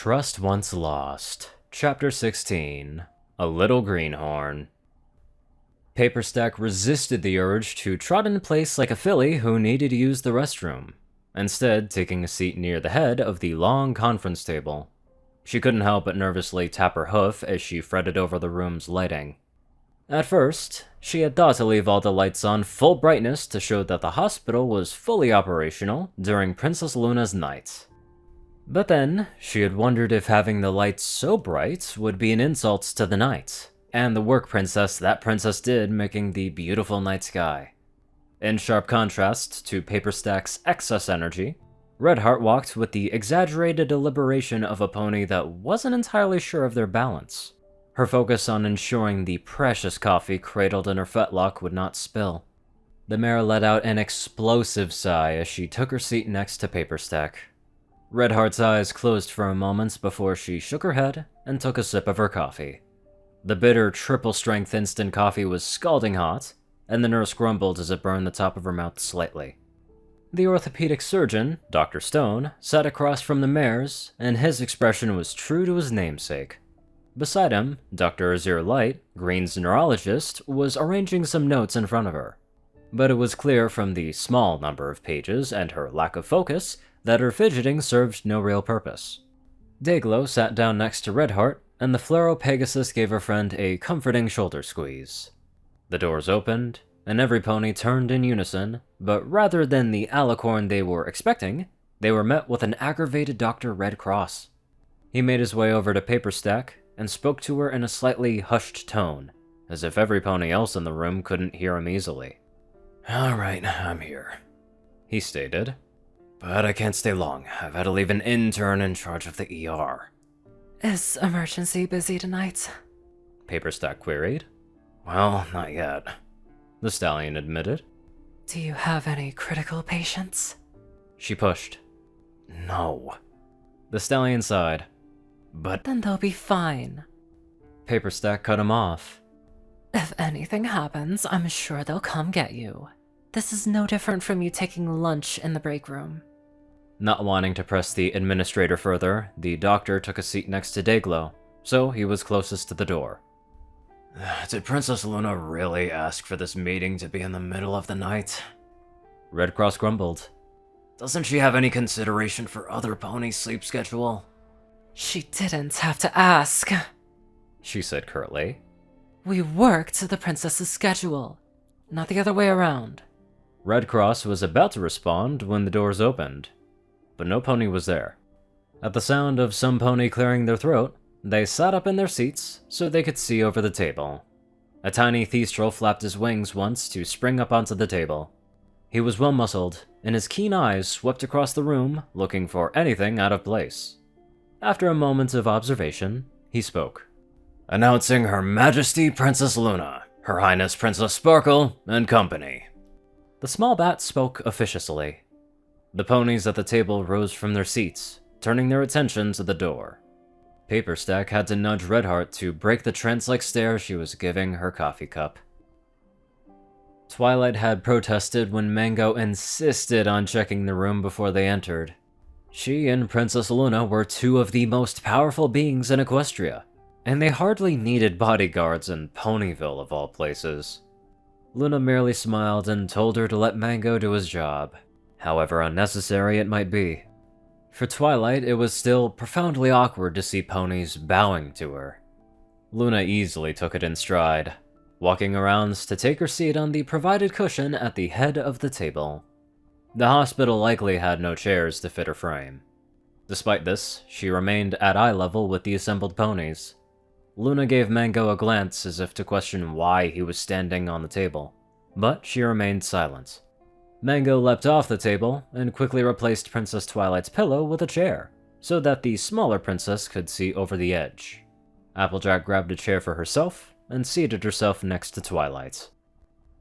Trust Once Lost, Chapter 16, A Little Greenhorne. Paperstack resisted the urge to trot in place like a filly who needed to use the restroom, instead taking a seat near the head of the long conference table. She couldn't help but nervously tap her hoof as she fretted over the room's lighting. At first, she had thought to leave all the lights on full brightness to show that the hospital was fully operational during Princess Luna's night. But then, she had wondered if having the lights so bright would be an insult to the night, and the work princess that princess did making the beautiful night sky. In sharp contrast to Paperstack's excess energy, Redheart walked with the exaggerated deliberation of a pony that wasn't entirely sure of their balance, her focus on ensuring the precious coffee cradled in her fetlock would not spill. The mare let out an explosive sigh as she took her seat next to Paperstack. Redheart's eyes closed for a moment before she shook her head and took a sip of her coffee. The bitter, triple-strength instant coffee was scalding hot, and the nurse grumbled as it burned the top of her mouth slightly. The orthopedic surgeon, Dr. Stone, sat across from the mare's, and his expression was true to his namesake. Beside him, Dr. Azir Light, Green's neurologist, was arranging some notes in front of her. But it was clear from the small number of pages and her lack of focus that her fidgeting served no real purpose. Dayglow sat down next to Redheart, and the Flero Pegasus gave her friend a comforting shoulder squeeze. The doors opened, and every pony turned in unison, but rather than the alicorn they were expecting, they were met with an aggravated Dr. Red Cross. He made his way over to Paperstack and spoke to her in a slightly hushed tone, as if every pony else in the room couldn't hear him easily. "Alright, I'm here," he stated. "But I can't stay long. I've had to leave an intern in charge of the ER. Is emergency busy tonight? Paperstack queried. Well, not yet, the stallion admitted. Do you have any critical patients? She pushed. No. The stallion sighed. But then they'll be fine. Paperstack cut him off. If anything happens, I'm sure they'll come get you. This is no different from you taking lunch in the break room. Not wanting to press the administrator further, the doctor took a seat next to Dayglow, so he was closest to the door. Did Princess Luna really ask for this meeting to be in the middle of the night? Red Cross grumbled. Doesn't she have any consideration for other ponies' sleep schedule? She didn't have to ask, she said curtly. We worked the princess's schedule, not the other way around. Red Cross was about to respond when the doors opened, but no pony was there. At the sound of some pony clearing their throat, they sat up in their seats so they could see over the table. A tiny Thestral flapped his wings once to spring up onto the table. He was well-muscled, and his keen eyes swept across the room, looking for anything out of place. After a moment of observation, he spoke. Announcing Her Majesty Princess Luna, Her Highness Princess Sparkle, and company. The small bat spoke officiously. The ponies at the table rose from their seats, turning their attention to the door. Paperstack had to nudge Redheart to break the trance-like stare she was giving her coffee cup. Twilight had protested when Mango insisted on checking the room before they entered. She and Princess Luna were two of the most powerful beings in Equestria, and they hardly needed bodyguards in Ponyville of all places. Luna merely smiled and told her to let Mango do his job, however unnecessary it might be. For Twilight, it was still profoundly awkward to see ponies bowing to her. Luna easily took it in stride, walking around to take her seat on the provided cushion at the head of the table. The hospital likely had no chairs to fit her frame. Despite this, she remained at eye level with the assembled ponies. Luna gave Mango a glance as if to question why he was standing on the table, but she remained silent. Mango leapt off the table and quickly replaced Princess Twilight's pillow with a chair, so that the smaller princess could see over the edge. Applejack grabbed a chair for herself and seated herself next to Twilight.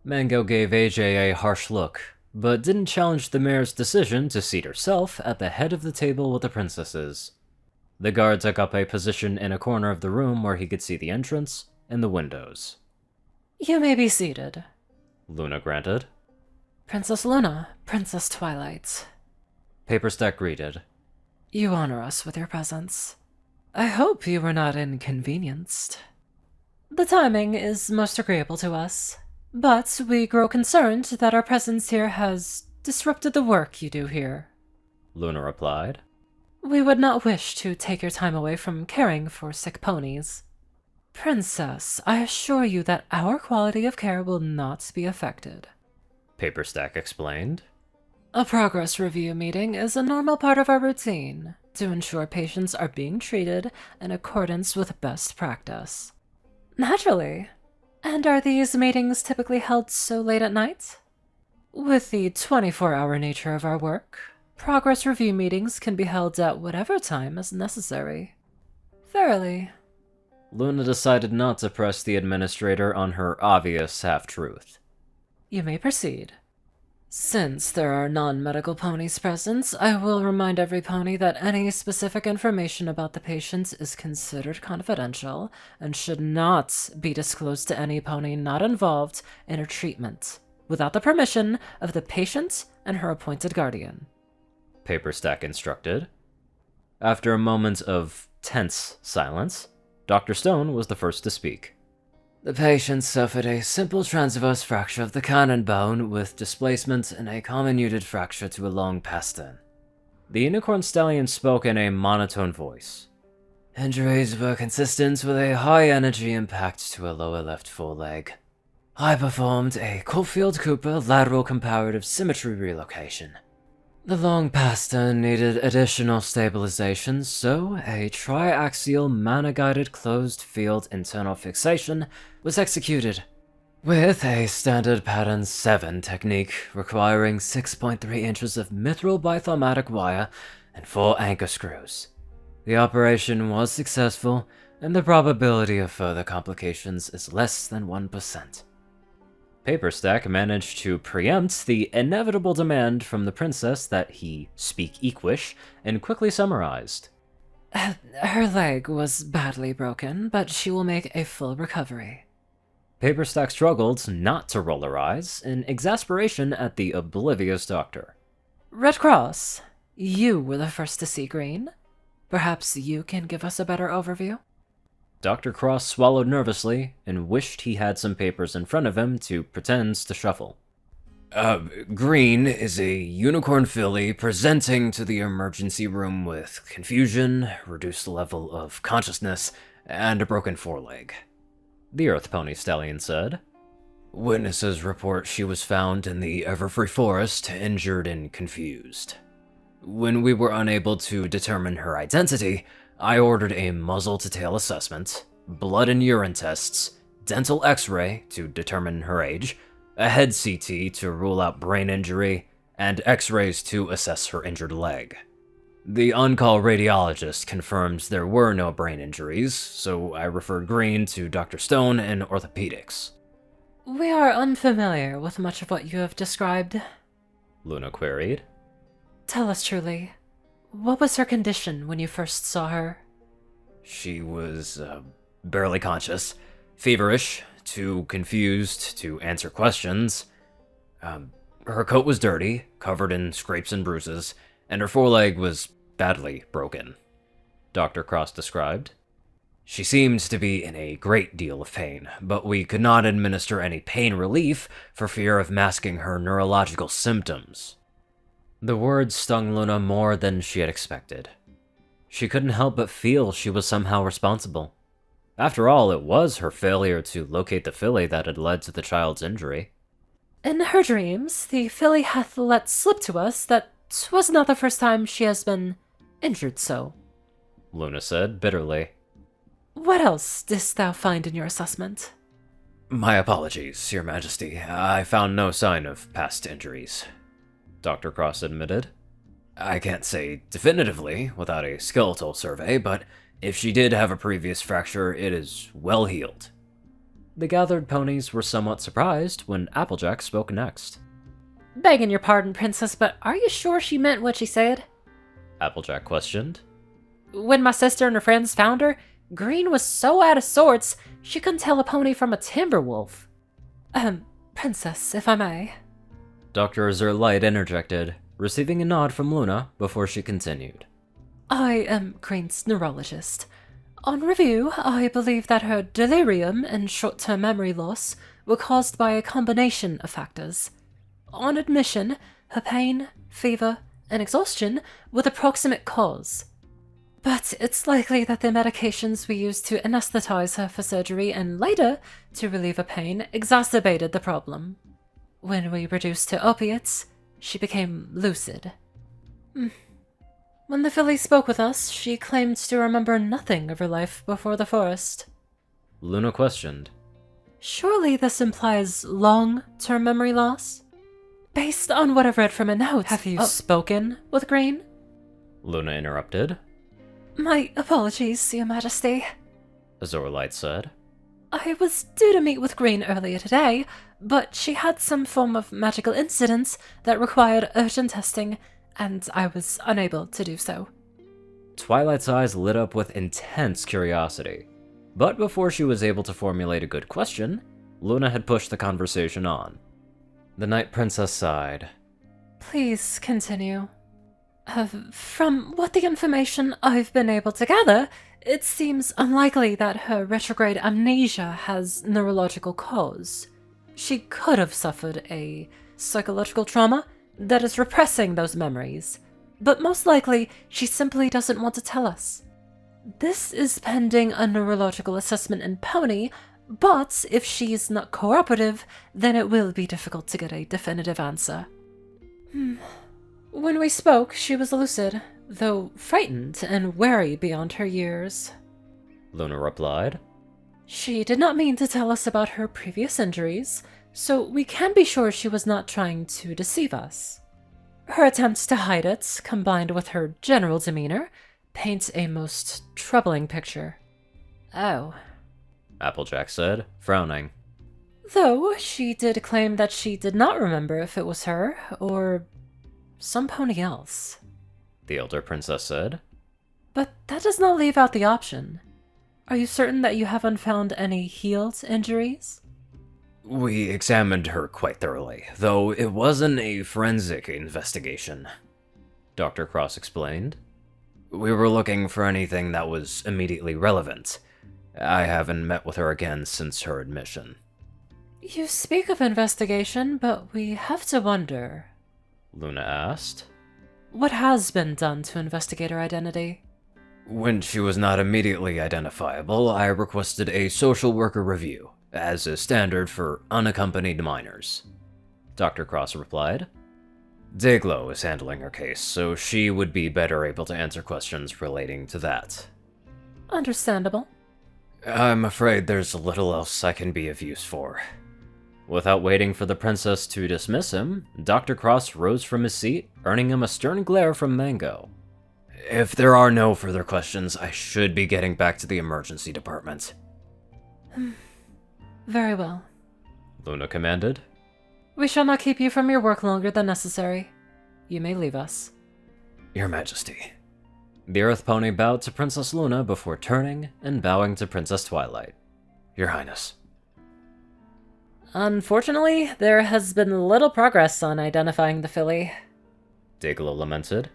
Mango gave AJ a harsh look, but didn't challenge the mayor's decision to seat herself at the head of the table with the princesses. The guard took up a position in a corner of the room where he could see the entrance and the windows. You may be seated, Luna granted. Princess Luna, Princess Twilight. Paperstack greeted. You honor us with your presence. I hope you were not inconvenienced. The timing is most agreeable to us, but we grow concerned that our presence here has disrupted the work you do here. Luna replied. We would not wish to take your time away from caring for sick ponies. Princess, I assure you that our quality of care will not be affected. Paperstack explained. A progress review meeting is a normal part of our routine to ensure patients are being treated in accordance with best practice. Naturally. And are these meetings typically held so late at night? With the 24-hour nature of our work, progress review meetings can be held at whatever time is necessary. Verily. Luna decided not to press the administrator on her obvious half-truth. You may proceed. Since there are non-medical ponies present, I will remind every pony that any specific information about the patient is considered confidential and should not be disclosed to any pony not involved in her treatment, without the permission of the patient and her appointed guardian. Paperstack instructed. After a moment of tense silence, Dr. Stone was the first to speak. The patient suffered a simple transverse fracture of the cannon bone with displacement and a comminuted fracture to a long pastern. The unicorn stallion spoke in a monotone voice. Injuries were consistent with a high-energy impact to a lower left foreleg. I performed a Caulfield-Cooper lateral comparative symmetry relocation. The long pastern needed additional stabilization, so a triaxial mana-guided closed-field internal fixation was executed, with a standard pattern 7 technique requiring 6.3 inches of mithril bithomatic wire and 4 anchor screws. The operation was successful, and the probability of further complications is less than 1%. Paperstack managed to preempt the inevitable demand from the princess that he speak Equish, and quickly summarized. Her leg was badly broken, but she will make a full recovery. Paperstack struggled not to roll her eyes in exasperation at the oblivious doctor. Red Cross, you were the first to see Green. Perhaps you can give us a better overview? Dr. Cross swallowed nervously and wished he had some papers in front of him to pretend to shuffle. Green is a unicorn filly presenting to the emergency room with confusion, reduced level of consciousness, and a broken foreleg. The Earth Pony Stallion said. Witnesses report she was found in the Everfree Forest, injured and confused. When we were unable to determine her identity, I ordered a muzzle-to-tail assessment, blood and urine tests, dental x-ray to determine her age, a head CT to rule out brain injury, and x-rays to assess her injured leg. The on-call radiologist confirmed there were no brain injuries, so I referred Green to Dr. Stone in orthopedics. We are unfamiliar with much of what you have described, Luna queried. Tell us truly, what was her condition when you first saw her? She was, barely conscious, feverish, too confused to answer questions. Her coat was dirty, covered in scrapes and bruises, and her foreleg was badly broken, Dr. Cross described. She seemed to be in a great deal of pain, but we could not administer any pain relief for fear of masking her neurological symptoms. The words stung Luna more than she had expected. She couldn't help but feel she was somehow responsible. After all, it was her failure to locate the filly that had led to the child's injury. In her dreams, the filly hath let slip to us that 'twas not the first time she has been injured so, Luna said bitterly. What else didst thou find in your assessment? My apologies, Your Majesty. I found no sign of past injuries, Dr. Cross admitted. I can't say definitively without a skeletal survey, but if she did have a previous fracture, it is well healed. The gathered ponies were somewhat surprised when Applejack spoke next. Begging your pardon, Princess, but are you sure she meant what she said? Applejack questioned. When my sister and her friends found her, Green was so out of sorts, she couldn't tell a pony from a timber wolf. Princess, if I may. Dr. Azur Light interjected, receiving a nod from Luna before she continued. I am Green's neurologist. On review, I believe that her delirium and short-term memory loss were caused by a combination of factors. On admission, her pain, fever, and exhaustion were the proximate cause. But it's likely that the medications we used to anesthetize her for surgery and later to relieve her pain exacerbated the problem. When we reduced to opiates, she became lucid. When the filly spoke with us, she claimed to remember nothing of her life before the forest. Luna questioned. Surely this implies long-term memory loss? Based on what I've read from a note, have you spoken with Green? Luna interrupted. My apologies, Your Majesty. Azorlight said. I was due to meet with Green earlier today, but she had some form of magical incident that required urgent testing, and I was unable to do so. Twilight's eyes lit up with intense curiosity. But before she was able to formulate a good question, Luna had pushed the conversation on. The Night Princess sighed. Please continue. From what the information I've been able to gather, it seems unlikely that her retrograde amnesia has neurological cause. She could have suffered a psychological trauma that is repressing those memories, but most likely she simply doesn't want to tell us. This is pending a neurological assessment in Pony, but if she is not cooperative, then it will be difficult to get a definitive answer. When we spoke, she was lucid, though frightened and wary beyond her years. Luna replied. She did not mean to tell us about her previous injuries, so we can be sure she was not trying to deceive us. Her attempts to hide it, combined with her general demeanor, paint a most troubling picture. Oh. Applejack said, frowning. Though she did claim that she did not remember if it was her, or some pony else. The elder princess said. But that does not leave out the option. Are you certain that you haven't found any healed injuries? We examined her quite thoroughly, though it wasn't a forensic investigation, Dr. Cross explained. We were looking for anything that was immediately relevant. I haven't met with her again since her admission. You speak of investigation, but we have to wonder. Luna asked. What has been done to investigate her identity? When she was not immediately identifiable, I requested a social worker review, as is standard for unaccompanied minors. Dr. Cross replied. Dayglow is handling her case, so she would be better able to answer questions relating to that. Understandable. I'm afraid there's little else I can be of use for. Without waiting for the princess to dismiss him, Dr. Cross rose from his seat, earning him a stern glare from Mango. If there are no further questions, I should be getting back to the emergency department. Very well. Luna commanded. We shall not keep you from your work longer than necessary. You may leave us. Your Majesty. The Earth Pony bowed to Princess Luna before turning and bowing to Princess Twilight. Your Highness. Unfortunately, there has been little progress on identifying the filly. Dayglow lamented.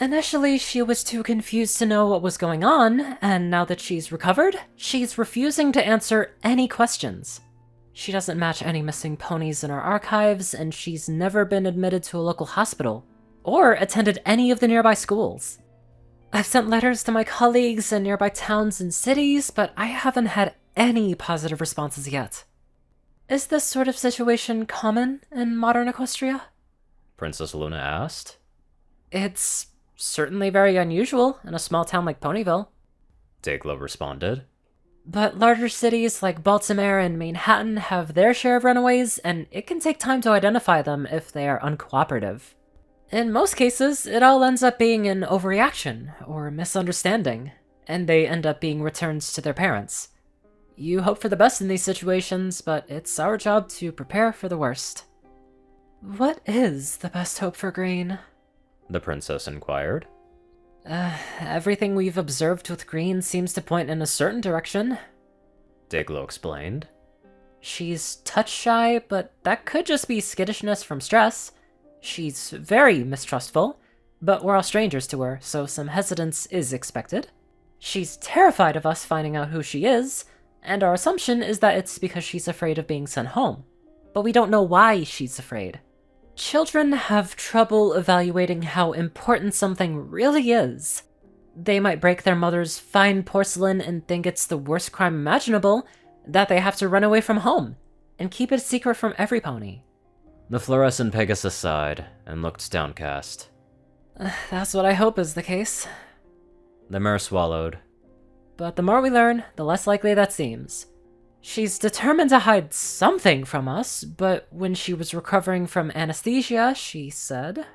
Initially, she was too confused to know what was going on, and now that she's recovered, she's refusing to answer any questions. She doesn't match any missing ponies in our archives, and she's never been admitted to a local hospital, or attended any of the nearby schools. I've sent letters to my colleagues in nearby towns and cities, but I haven't had any positive responses yet. Is this sort of situation common in modern Equestria? Princess Luna asked. It's certainly very unusual in a small town like Ponyville. Dayglow responded. But larger cities like Baltimore and Manhattan have their share of runaways, and it can take time to identify them if they are uncooperative. In most cases, it all ends up being an overreaction or misunderstanding, and they end up being returned to their parents. You hope for the best in these situations, but it's our job to prepare for the worst. What is the best hope for Green? The princess inquired. Everything we've observed with Green seems to point in a certain direction. Dayglow explained. She's touch-shy, but that could just be skittishness from stress. She's very mistrustful, but we're all strangers to her, so some hesitance is expected. She's terrified of us finding out who she is, and our assumption is that it's because she's afraid of being sent home. But we don't know why she's afraid. Children have trouble evaluating how important something really is. They might break their mother's fine porcelain and think it's the worst crime imaginable, that they have to run away from home, and keep it a secret from every pony. The fluorescent Pegasus sighed and looked downcast. That's what I hope is the case. The mare swallowed. But the more we learn, the less likely that seems. She's determined to hide something from us, but when she was recovering from anesthesia, she said...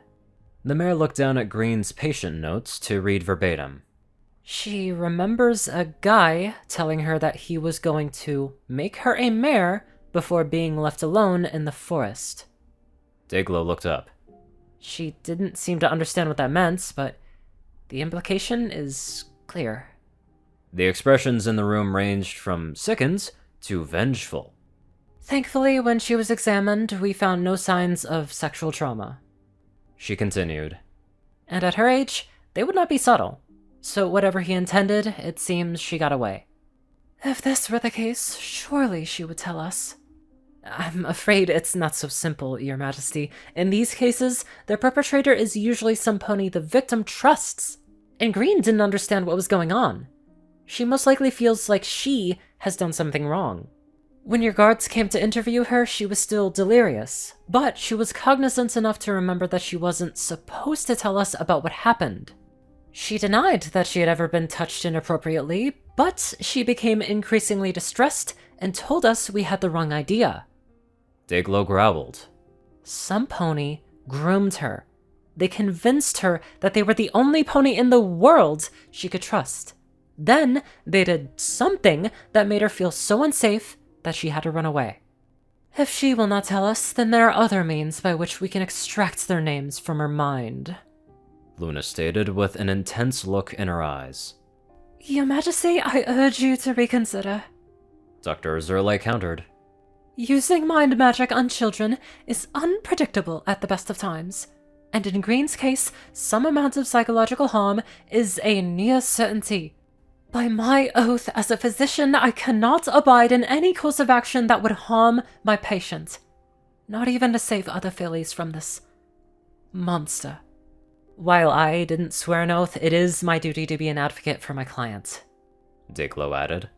The mare looked down at Green's patient notes to read verbatim. She remembers a guy telling her that he was going to make her a mare before being left alone in the forest. Dayglow looked up. She didn't seem to understand what that meant, but the implication is clear. The expressions in the room ranged from sickens to vengeful. Thankfully, when she was examined, we found no signs of sexual trauma. She continued. And at her age, they would not be subtle. So whatever he intended, it seems she got away. If this were the case, surely she would tell us. I'm afraid it's not so simple, Your Majesty. In these cases, the perpetrator is usually some pony the victim trusts. And Green didn't understand what was going on. She most likely feels like she has done something wrong. When your guards came to interview her, she was still delirious, but she was cognizant enough to remember that she wasn't supposed to tell us about what happened. She denied that she had ever been touched inappropriately, but she became increasingly distressed and told us we had the wrong idea. Dayglow growled. Some pony groomed her. They convinced her that they were the only pony in the world she could trust. Then they did something that made her feel so unsafe that she had to run away. If she will not tell us, then there are other means by which we can extract their names from her mind. Luna stated with an intense look in her eyes. Your Majesty, I urge you to reconsider. Dr. Zerle countered. Using mind magic on children is unpredictable at the best of times, and in Green's case, some amount of psychological harm is a near certainty. By my oath as a physician, I cannot abide in any course of action that would harm my patient. Not even to save other fillies from this monster. While I didn't swear an oath, it is my duty to be an advocate for my client. Dayglow added.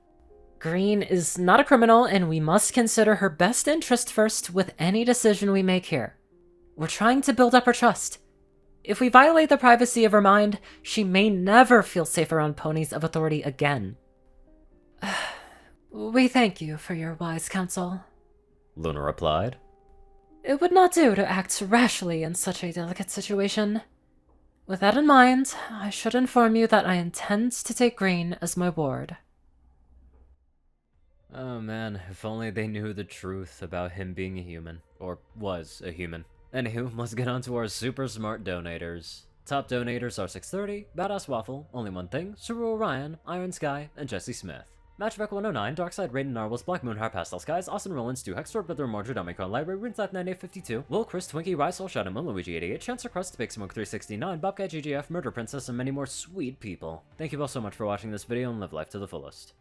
Green is not a criminal, and we must consider her best interest first with any decision we make here. We're trying to build up her trust. If we violate the privacy of her mind, she may never feel safe around ponies of authority again. We thank you for your wise counsel, Luna replied. It would not do to act rashly in such a delicate situation. With that in mind, I should inform you that I intend to take Green as my ward. Oh man, if only they knew the truth about him being a human. Or was a human. Anywho, let's get on to our super smart donators. Top donators are 630, BadassWaffle, Onlyonething, Ceru, Orion, IronSky, and Jessie Smith. Matchback 109, Darkside, Rayden, Narwhals, Black Moon, Heart, Pastel Skies, Austin Rollins, Stu, Hextor, Brother, Mordred, Omicron, Library, Runeslife 9852, Will, Chris, Twinkie, Rysol, Shadowmoon, Luigi 88, Chancer Crust, Big Smoke 369, Bobcat, GGF, Murder Princess, and many more sweet people. Thank you all so much for watching this video and live life to the fullest.